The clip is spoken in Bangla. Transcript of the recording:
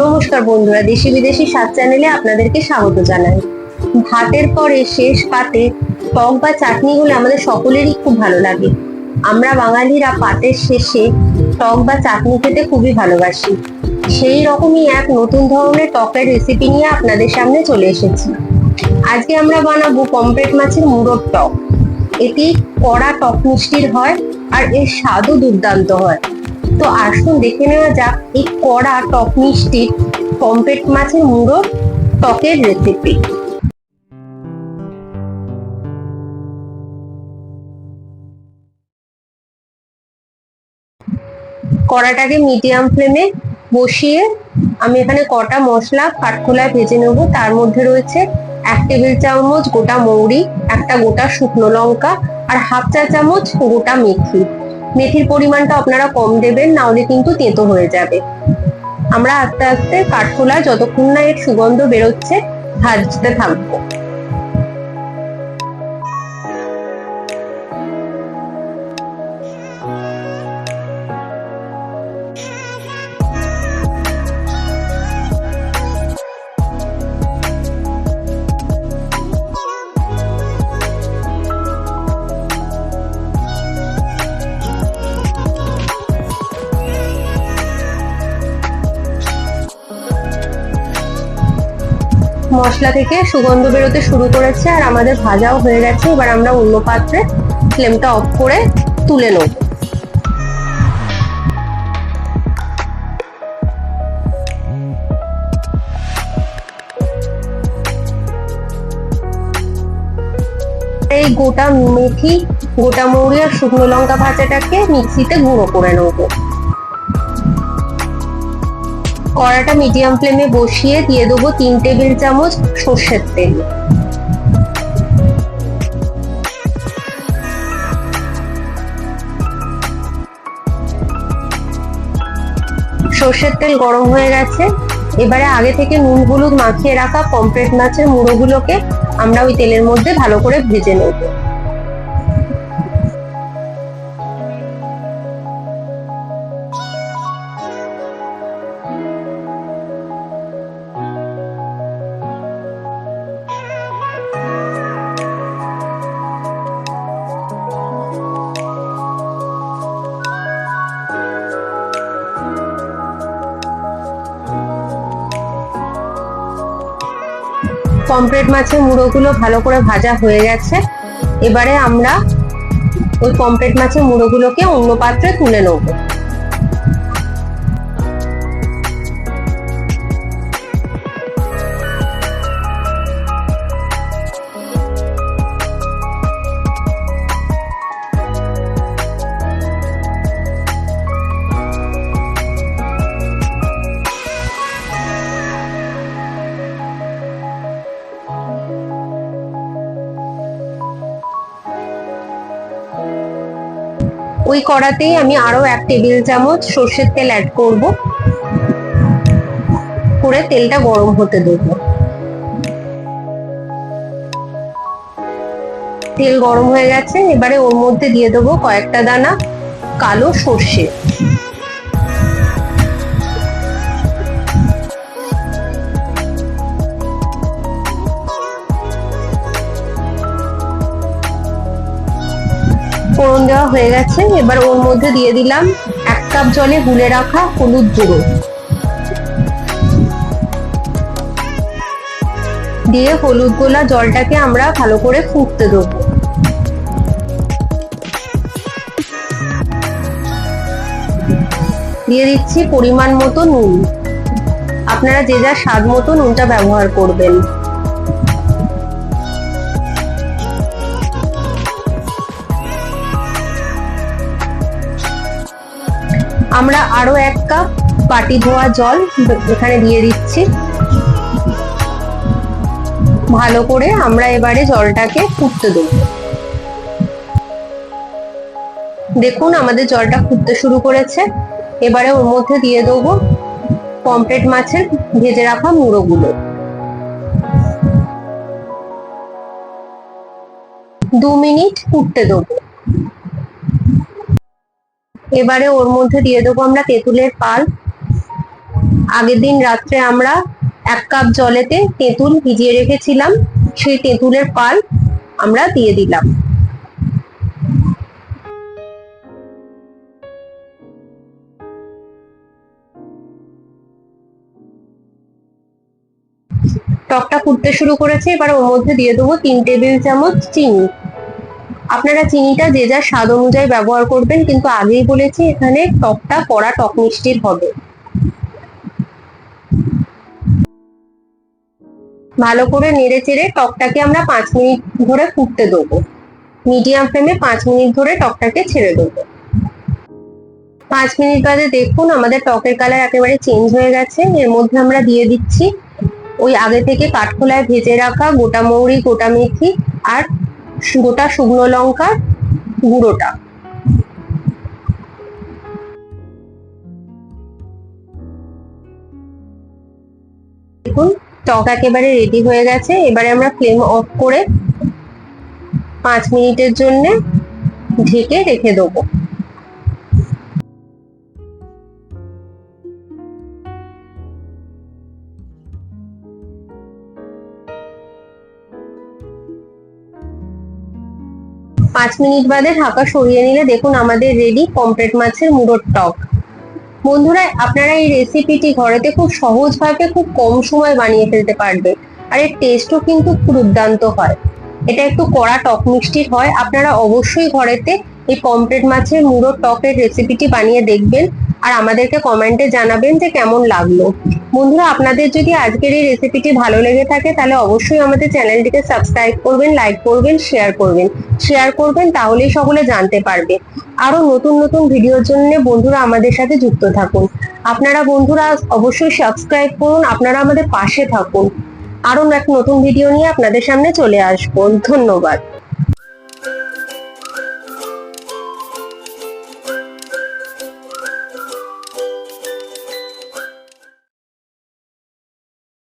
নমস্কার বন্ধুরা, দেশি বিদেশি স্বাদ চ্যানেলে আপনাদেরকে স্বাগত জানাই। ভাতের পরে শেষ পাতে টক বা চাটনি হলে আমাদের সকলেরই খুব ভালো লাগে। আমরা বাঙালিরা পাতের শেষে টক বা চাটনি খেতে খুবই ভালোবাসি। সেই রকমই এক নতুন ধরনের টকের রেসিপি নিয়ে আপনাদের সামনে চলে এসেছি। আজকে আমরা বানাবো পমফ্রেট মাছের মুড়োর টক। এটি কড়া টক মিষ্টির হয় আর এর স্বাদও দুর্দান্ত হয়। তো আসুন দেখে নেওয়া যাক এই কড়া টক মিষ্টির পমফ্রেট মাছের মুড়োর টকের রেসিপি। কড়াটাকে মিডিয়াম ফ্লেমে বসিয়ে আমি এখানে কটা মশলা কাঠখোলায় ভেজে নেব। তার মধ্যে রয়েছে 1 টেবিল চামচ গোটা মৌরি, একটা গোটা শুকনো লঙ্কা আর হাফ চা চামচ গোটা মেথি। মেথির পরিমাণটা আপনারা কম দেবেন, না হলে কিন্তু তেতো হয়ে যাবে। আমরা আস্তে আস্তে কাঠখোলায় যতক্ষণ না এর সুগন্ধ বেরোচ্ছে ভাজতে থাকবো। মশলা থেকে সুগন্ধ বেরোতে শুরু করেছে আর আমাদের ভাজাও হয়ে গেছে। এবার আমরা অন্য পাত্রে ফ্লেমটা অফ করে তুলে নেব। এই গোটা মেথি, গোটা মৌরি আর শুকনো লঙ্কা ভাজাটাকে মিক্সিতে গুঁড়ো করে নেব। কড়াটা মিডিয়াম ফ্লেমে বসিয়ে দিয়ে দেবো 3 টেবিল চামচ সর্ষের তেল। সর্ষের তেল গরম হয়ে গেছে। এবারে আগে থেকে নুন হলুদ মাখিয়ে রাখা পমফ্রেট মাছের মুড়োগুলোকে আমরা ওই তেলের মধ্যে ভালো করে ভেজে নেব। পমফ্রেট মাছের মুড়োগুলো ভালো করে ভাজা হয়ে গেছে। এবারে আমরা ওই পমফ্রেট মাছের মুড়োগুলোকে অন্য পাত্রে তুলে নেব। ওই কড়াতেই আমি আরো 1 টেবিল চামচ সর্ষের তেল অ্যাড করব, করে তেলটা গরম হতে দেব। তেল গরম হয়ে গেছে। এবারে ওর মধ্যে দিয়ে দেবো কয়েকটা দানা কালো সর্ষে। ফোড়ন দেওয়া হয়ে গেছে। এবার ওর মধ্যে দিয়ে দিলাম 1 কাপ জলে গুলে রাখা হলুদ গুঁড়ো, দিয়ে হলুদ গোলা জলটাকে আমরা ভালো করে ফুটতে দেবো। দিয়ে দিচ্ছি পরিমাণ মতো নুন। আপনারা যে যার স্বাদ মতো নুনটা ব্যবহার করবেন। আমরা আরো 1 কাপ বাটি ধোয়া জল এখানে দিয়ে দিচ্ছি। ভালো করে আমরা এবারে জলটাকে ফুটতে দেব। দেখুন আমাদের জলটা ফুটতে শুরু করেছে। এবারে ওর মধ্যে দিয়ে দেবো পমফ্রেট মাছের ভেজে রাখা মুড়োগুলো। 2 মিনিট ফুটতে দেবো। এবারে ওর মধ্যে দিয়ে দেবো আমরা তেঁতুলের পাল্প আগের দিন রাত্রে আমরা 1 কাপ জলেতে তেঁতুল ভিজিয়ে রেখেছিলাম, সেই তেঁতুলের পাল আমরা দিয়ে দিলাম। টকটা ফুটতে শুরু করেছে, এবার ওর মধ্যে দিয়ে দেবো 3 টেবিল চামচ চিনি। আপনারা চিনিটা যে যার স্বাদ অনুযায়ী ব্যবহার করবেন, কিন্তু আগেই বলেছি এখানে টকটা কড়া টক মিষ্টির হবে। ভালো করে নেড়ে চেড়ে টকটাকে আমরা 5 মিনিট ধরে ফুটতে দেবো। মিডিয়াম ফ্লেমে 5 মিনিট ধরে টকটাকে ছেড়ে দেবো। 5 মিনিট বাদে দেখুন আমাদের টকের কালার একেবারে চেঞ্জ হয়ে গেছে। এর মধ্যে আমরা দিয়ে দিচ্ছি ওই আগে থেকে কাঠখোলায় ভেজে রাখা গোটা মৌরি, গোটা মেথি আর গোটা শুকনো লঙ্কার গুঁড়োটা। দেখুন টক একেবারে রেডি হয়ে গেছে। এবারে আমরা ফ্লেম অফ করে 5 মিনিটের জন্য ঢেকে রেখে দেবো। পাঁচ মিনিট বাদে ঢাকা সরিয়ে নিলে দেখুন আমাদের রেডি পমফ্রেট মাছের মুড়োর টক। বন্ধুরা, আপনারা এই রেসিপিটি ঘরেতে খুব সহজভাবে খুব কম সময় বানিয়ে ফেলতে পারবেন, আর এর টেস্টও কিন্তু খুব দুর্দান্ত হয়। এটা একটু কড়া টক মিষ্টির হয়। আপনারা অবশ্যই ঘরেতে এই পমফ্রেট মাছের মুড়োর টকের রেসিপিটি বানিয়ে দেখবেন আর আমাদেরকে কমেন্টে জানাবেন যে কেমন লাগলো। বন্ধুরা, আপনাদের যদি আজকের এই রেসিপিটি ভালো লেগে থাকে তাহলে অবশ্যই আমাদের চ্যানেলটিকে সাবস্ক্রাইব করবেন, লাইক করবেন, শেয়ার করবেন, তাহলেই সকলে জানতে পারবে। আরো নতুন নতুন ভিডিওর জন্য বন্ধুরা আমাদের সাথে যুক্ত থাকুন। আপনারা বন্ধুরা অবশ্যই সাবস্ক্রাইব করুন, আপনারা আমাদের পাশে থাকুন। আরো এক নতুন ভিডিও নিয়ে আপনাদের সামনে চলে আসবো। ধন্যবাদ।